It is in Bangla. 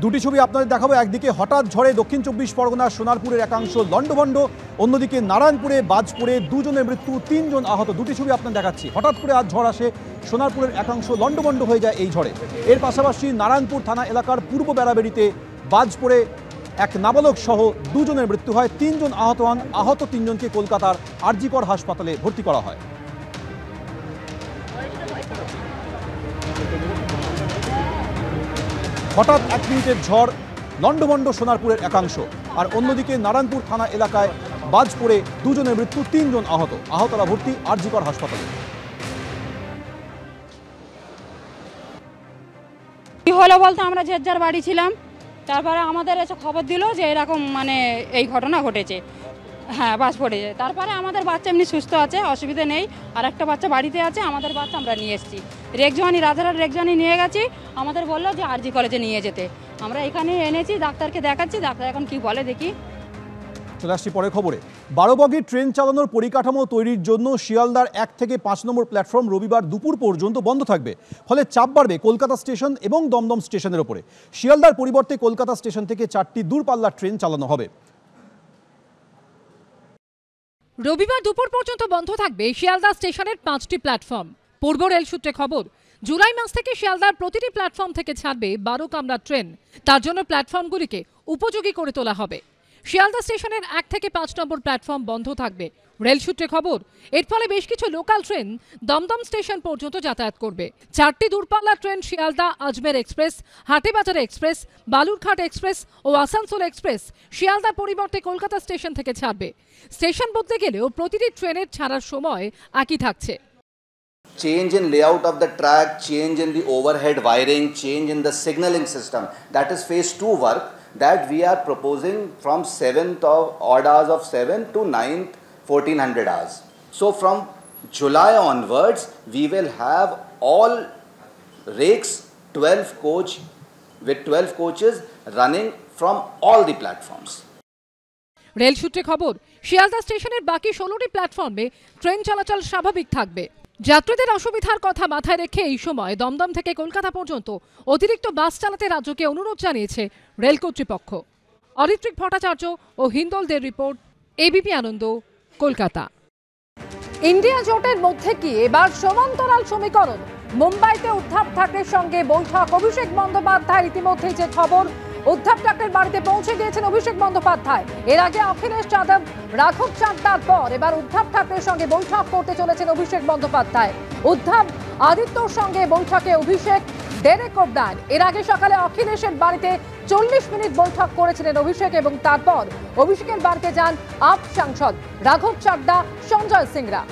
দুটি ছবি আপনাদের দেখাবো। একদিকে হঠাৎ ঝড়ে দক্ষিণ ২৪ পরগনার সোনারপুরের একাংশ লণ্ডভণ্ড, অন্যদিকে নারায়ণপুরে বাজ পড়ে দুজনের মৃত্যু, ৩ জন আহত। দুটি ছবি আপনাদের দেখাচ্ছি। হঠাৎ করে আজ ঝড় আসে, সোনারপুরের একাংশ লণ্ডভণ্ড হয়ে যায় এই ঝড়ে। এর পাশাপাশি নারায়ণপুর থানা এলাকার পূর্ব বেড়াবেড়িতে বাজ পড়ে এক নাবালক সহ দুজনের মৃত্যু হয়, ৩ জন আহত হন। আহত ৩ জনকে কলকাতার আরজিকর হাসপাতালে ভর্তি করা হয়। হঠাৎ ১ মিনিটের ঝড়, লণ্ডভণ্ড সোনারপুরের একাংশ, আর অন্যদিকে নারায়ণপুর থানা এলাকায় বাজ পড়ে দুজনের মৃত্যু, ৩ জন আহত। আহতরা ভর্তি আরজিকর হাসপাতালে। কি হলো বলতে আমরা যে যার বাড়ি ছিলাম, তারপরে আমাদের এসে খবর দিল যে এরকম এই ঘটনা ঘটেছে। হ্যাঁ, বাজ পড়েছে। তারপরে আমাদের বাচ্চা এমনি সুস্থ আছে, অসুবিধা নেই। আর একটা বাচ্চা বাড়িতে আছে, আমাদের বাচ্চা আমরা নিয়ে এসেছি রেকজওয়ানি, রাজারহাট রেকজওয়ানি নিয়ে গেছি। আমাদের বললো যে আরজি কলেজে নিয়ে যেতে, আমরা এখানে এনেছি, ডাক্তারকে দেখাচ্ছি, ডাক্তার এখন কি বলে দেখি। চলে আসছি পরের খবরে। 12 বগির ট্রেন চালানোর পরিকাঠামো তৈরির জন্য শিয়ালদার 1 থেকে 5 নম্বর প্ল্যাটফর্ম রবিবার দুপুর পর্যন্ত বন্ধ থাকবে। ফলে চাপ বাড়বে কলকাতা স্টেশন এবং দমদম স্টেশনের ওপরে। শিয়ালদার পরিবর্তে কলকাতা স্টেশন থেকে 4টি দূরপাল্লার ট্রেন চালানো হবে। রবিবার দুপুর পর্যন্ত বন্ধ থাকবে শিয়ালদা স্টেশনের 5টি প্ল্যাটফর্ম। পূর্ব রেল সূত্রে খবর, জুলাই মাস থেকে শিয়ালদার প্রতিটি প্ল্যাটফর্ম থেকে ছাড়বে 12 কামরার ট্রেন। তার জন্য প্ল্যাটফর্মগুলিকে উপযোগী করে তোলা হবে। শিয়ালদা স্টেশনের 1 থেকে 5 নম্বর প্ল্যাটফর্ম বন্ধ থাকবে। রেল সূত্রে খবর, এর ফলে বেশ কিছু লোকাল ট্রেন দমদম স্টেশন পর্যন্ত যাতায়াত করবে। 4টি দূরপাল্লার train Sealdah Ajmer express, Hatebazar express, Balurghat express ও আসানসোল এক্সপ্রেস শিয়ালদার পরিবর্তে কলকাতা স্টেশন থেকে ছাড়বে। স্টেশন বদলে গেলেও প্রতিটি ট্রেনের ছাড়ার সময় একই থাকছে। Change in layout of the track, change in the overhead wiring, change in the signaling system. That is phase 2 work that we are proposing from 7th of odd hours of 7 to 9th 1400 hours. So from July onwards, we will have all rakes 12 coach with 12 coaches running from all the platforms. Rail সূত্রে খবর, শিয়ালদা স্টেশনের বাকি 16টি প্ল্যাটফর্মে ট্রেন চলাচল স্বাভাবিক থাকবে। যাত্রীদের অসুবিধার কথা মাথায় রেখে এই সময় দমদম থেকে কলকাতা পর্যন্ত অতিরিক্ত বাস চালাতে রাজ্যকে অনুরোধ জানিয়েছে রেল কর্তৃপক্ষ। অরিত্রিক ভট্টাচার্য ও হিন্দলদের রিপোর্ট, এবিপি আনন্দ, কলকাতা। ইন্ডিয়া জোটের মধ্যে কি এবার সমান্তরাল সমীকরণ? মুম্বাইতে উদ্ধব ঠাকরের সঙ্গে বৈঠক। অভিষেক বন্দ্যোপাধ্যায় ইতিমধ্যেই যে খবর, উদ্ধব ঠাকরের বাড়িতে পৌঁছে গিয়েছেন অভিষেক বন্দ্যোপাধ্যায়। এর আগে অখিলেশ যাদব, রাঘব চাড্ডার পর এবার উদ্ধব ঠাকরের সঙ্গে বৈঠক করতে চলেছেন অভিষেক বন্দ্যোপাধ্যায়। উদ্ধব আদিত্যর সঙ্গে বৈঠকে অভিষেক, ডেরেক ওব্রায়েন। এর আগে সকালে অখিলেশের বাড়িতে 40 মিনিট বৈঠক করেছিলেন অভিষেক এবং তারপর অভিষেকের বাড়িতে যান আপ সাংসদ রাঘব চাড্ডা, সঞ্জয় সিংরা।